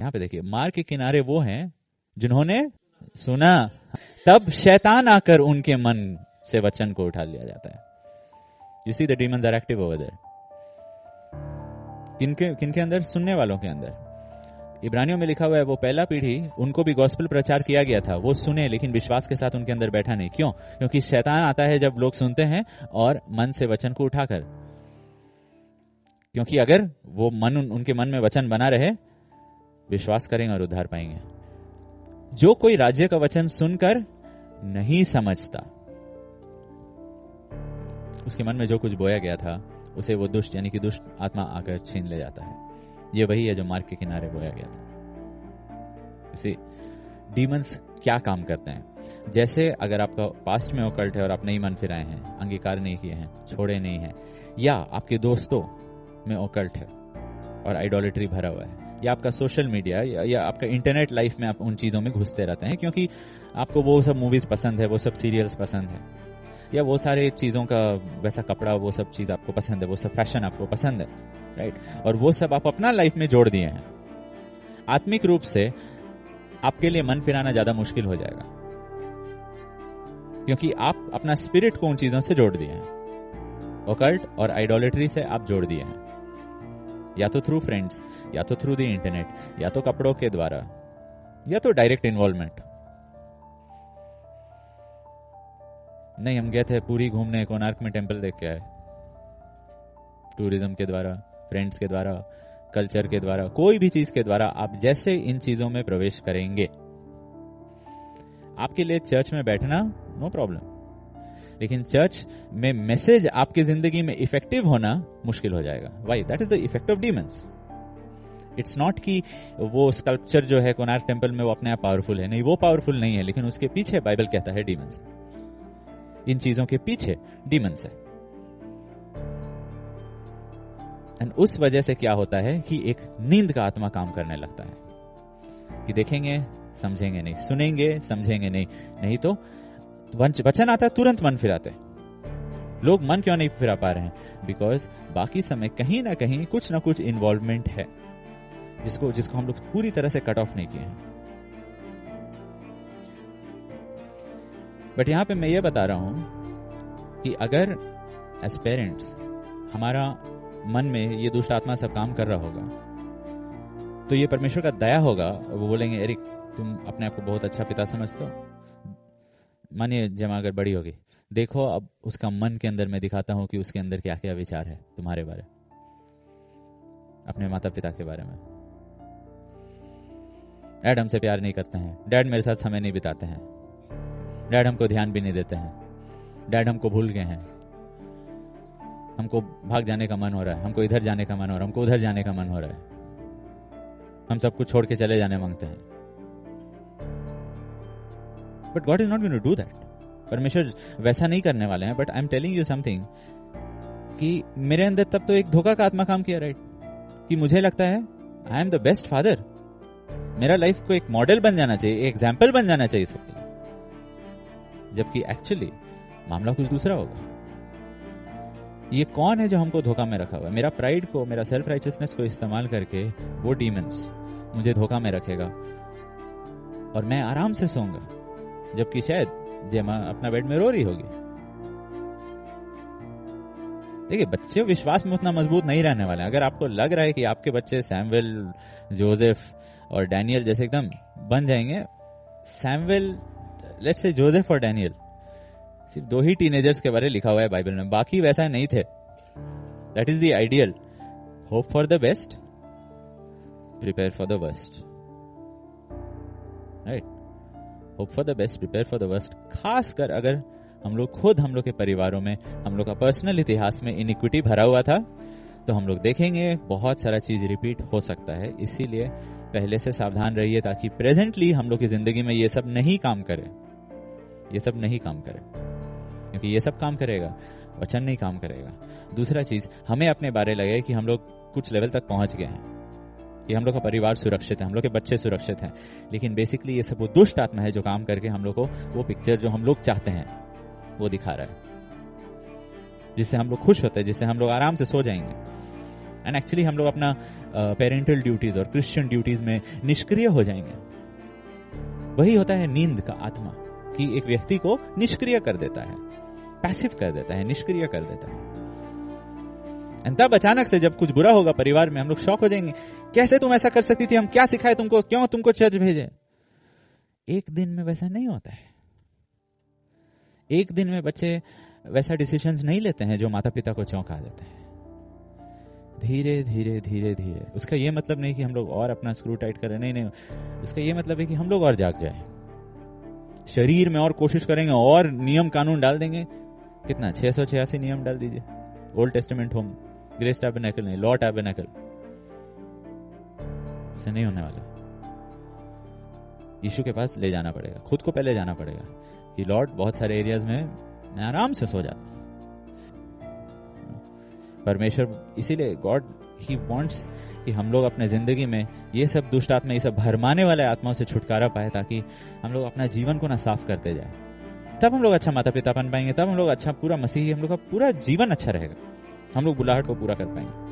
यहाँ पे देखिए, मार्ग के किनारे वो हैं जिन्होंने सुना, तब शैतान आकर उनके मन से वचन को उठा लिया जाता है। You see the demons are active over there. किनके अंदर? सुनने वालों के अंदर। इब्रानियों में लिखा हुआ है वो पहला पीढ़ी, उनको भी गॉस्पेल प्रचार किया गया था, वो सुने लेकिन विश्वास के साथ उनके अंदर बैठा नहीं। क्यों? क्योंकि शैतान आता है जब लोग सुनते हैं और मन से वचन को उठाकर, क्योंकि अगर वो मन उनके मन में वचन बना रहे, विश्वास करेंगे और उद्धार पाएंगे। जो कोई राज्य का वचन सुनकर नहीं समझता, उसके मन में जो कुछ बोया गया था उसे वो दुष्ट यानी कि दुष्ट आत्मा आकर छीन ले जाता है। ये वही है जो मार्ग के किनारे बोया गया था। इसे डीमंस क्या काम करते हैं? जैसे अगर आपका पास्ट में ओकल्ट है और आप नहीं मन फिराए हैं, अंगीकार नहीं किए हैं, छोड़े नहीं हैं, या आपके दोस्तों में ओकल्ट है और आइडोलेट्री भरा हुआ है, या आपका सोशल मीडिया या आपका इंटरनेट लाइफ में आप उन चीजों में घुसते रहते हैं क्योंकि आपको वो सब मूवीज पसंद है, वो सब सीरियल्स पसंद है, या वो सारे चीजों का वैसा कपड़ा, वो सब चीज आपको पसंद है, वो सब फैशन आपको पसंद है, राइट? और वो सब आप अपना लाइफ में जोड़ दिए हैं। आत्मिक रूप से आपके लिए मन फिराना ज्यादा मुश्किल हो जाएगा क्योंकि आप अपना स्पिरिट को उन चीजों से जोड़ दिए हैं। ओकल्ट और आइडोलेट्री से आप जोड़ दिए हैं, या तो थ्रू फ्रेंड्स, या तो थ्रू द इंटरनेट, या तो कपड़ों के द्वारा, या तो डायरेक्ट इन्वॉल्वमेंट। नहीं, हम गए थे पूरी घूमने, कोणार्क में टेंपल देख के आए। टूरिज्म के द्वारा, फ्रेंड्स के द्वारा, कल्चर के द्वारा, कोई भी चीज के द्वारा आप जैसे इन चीजों में प्रवेश करेंगे, आपके लिए चर्च में बैठना नो प्रॉब्लम, लेकिन चर्च में मैसेज आपकी जिंदगी में इफेक्टिव होना मुश्किल हो जाएगा। Why? That is the effect of demons. It's not कि वो स्कल्पचर जो है कोणार्क टेंपल में वो अपने आप पावरफुल है, नहीं, वो पावरफुल नहीं है, लेकिन उसके पीछे बाइबल कहता है डीमंस। इन चीजों के पीछे डीमंस है। एंड उस वजह से क्या होता है कि एक नींद का आत्मा काम करने लगता है कि देखेंगे, समझेंगे नहीं, सुनेंगे, समझेंगे नहीं, नहीं तो वचन आता है तुरंत मन फिराते। लोग मन क्यों नहीं फिरा पा रहे हैं? बिकॉज बाकी समय कहीं ना कहीं कुछ ना कुछ इन्वॉल्वमेंट है जिसको हम लोग पूरी तरह से कट ऑफ नहीं किए हैं। बट यहां पे मैं ये बता रहा हूं कि अगर एज पेरेंट्स हमारा मन में ये दुष्ट आत्मा सब काम कर रहा होगा तो ये परमेश्वर का दया होगा और वो बोलेंगे, एरिक तुम अपने आप को बहुत अच्छा पिता समझते हो, मानिए जमा अगर बड़ी होगी, देखो अब उसका मन के अंदर मैं दिखाता हूं कि उसके अंदर क्या क्या विचार है तुम्हारे बारे, अपने माता पिता के बारे में। डैड हमसे प्यार नहीं करते हैं, डैड मेरे साथ समय नहीं बिताते हैं, डैड हमको ध्यान भी नहीं देते हैं, डैड हमको भूल गए हैं, हमको भाग जाने का मन हो रहा है, हमको इधर जाने का मन हो रहा है, हमको उधर जाने का मन हो रहा है, हम सब कुछ छोड़ के चले जाने मांगते हैं। But God is not going to do that. परमेश्वर वैसा नहीं करने वाले हैं। But I am telling you something कि मेरे अंदर तब तो एक धोखा का आत्मा काम किया, राइट? कि मुझे लगता है I am the best father, मेरा लाइफ को एक मॉडल बन जाना चाहिए, एक एग्जाम्पल बन जाना चाहिए सबके लिए, जबकि एक्चुअली मामला कुछ दूसरा होगा। ये कौन है जो हमको धोखा में रखा हुआ है? मेरा प्राइड को, मेरा सेल्फ राइचियसनेस को इस्तेमाल करके वो डीमंस मुझे धोखा में रखेगा और मैं आराम से सोऊंगा, जबकि शायद जेमा अपना बेड में रो रही होगी। देखिए, बच्चे विश्वास में उतना मजबूत नहीं रहने वाले हैं। अगर आपको लग रहा है कि आपके बच्चे सैमुएल, जोसेफ और डैनियल जैसे एकदम बन जाएंगे, सैमुएल, लेट्स से जोसेफ और डैनियल, सिर्फ 2 ही टीनेजर्स के बारे में लिखा हुआ है बाइबल में, बाकी वैसा नहीं थे। That is the ideal. Hope for the best, prepare for the worst, right? Hope for the best, prepare for the worst. खासकर अगर हम लोग के परिवारों में, हम लोग का पर्सनल इतिहास में इनिक्विटी भरा हुआ था, तो हम लोग देखेंगे बहुत सारा चीज रिपीट हो सकता है। इसीलिए पहले से सावधान रहिए ताकि प्रेजेंटली हम लोग की जिंदगी में ये सब नहीं काम करे, ये सब नहीं काम करे, क्योंकि ये सब काम करेगा, वचन नहीं काम करेगा। दूसरा चीज, हमें अपने बारे लगे कि हम लोग कुछ लेवल तक पहुंच गए हैं, कि हम लोग का परिवार सुरक्षित है, हम लोग के बच्चे सुरक्षित हैं, लेकिन बेसिकली ये सब वो दुष्ट आत्मा है जो काम करके हम लोग को वो पिक्चर जो हम लोग चाहते हैं वो दिखा रहा है, जिससे हम लोग खुश होते हैं, जिससे हम लोग आराम से सो जाएंगे। एंड एक्चुअली हम लोग अपना पेरेंटल ड्यूटीज और क्रिश्चियन ड्यूटीज में निष्क्रिय हो जाएंगे। वही होता है नींद का आत्मा, कि एक व्यक्ति को निष्क्रिय कर देता है, पैसिव कर देता है, निष्क्रिय कर देता है। एंड तब अचानक से जब कुछ बुरा होगा परिवार में, हम लोग शॉक हो जाएंगे, कैसे तुम ऐसा कर सकती थी, हम क्या सिखाए तुमको, क्यों तुमको चर्च भेजे। एक दिन में वैसा नहीं होता है। एक दिन में बच्चे वैसा डिसीजंस नहीं लेते हैं जो माता पिता को चौंका देते हैं। धीरे धीरे धीरे धीरे। उसका ये मतलब नहीं कि हम लोग और अपना स्क्रू टाइट करें, नहीं, उसका ये मतलब है कि हम लोग और जाग जाए, शरीर में और कोशिश करेंगे और नियम कानून डाल देंगे। कितना 686 नियम डाल दीजिए। Old testament home, grace tabernacle नहीं, लॉ टैबरनेकल। ऐसा नहीं होने वाला। यीशु के पास ले जाना पड़ेगा, खुद को पहले जाना पड़ेगा कि लॉर्ड बहुत सारे एरियाज में मैं आराम से सो जाता हूं। परमेश्वर इसीलिए गॉड ही वांट्स कि हम लोग अपने जिंदगी में ये सब दुष्ट आत्मा, ये सब भरमाने वाले आत्माओं से छुटकारा पाए, ताकि हम लोग अपना जीवन को ना साफ करते जाए। तब हम लोग अच्छा माता पिता बन पाएंगे, तब हम लोग अच्छा पूरा मसीही, हम लोग का पूरा जीवन अच्छा रहेगा, हम लोग बुलाहट को पूरा कर पाएंगे।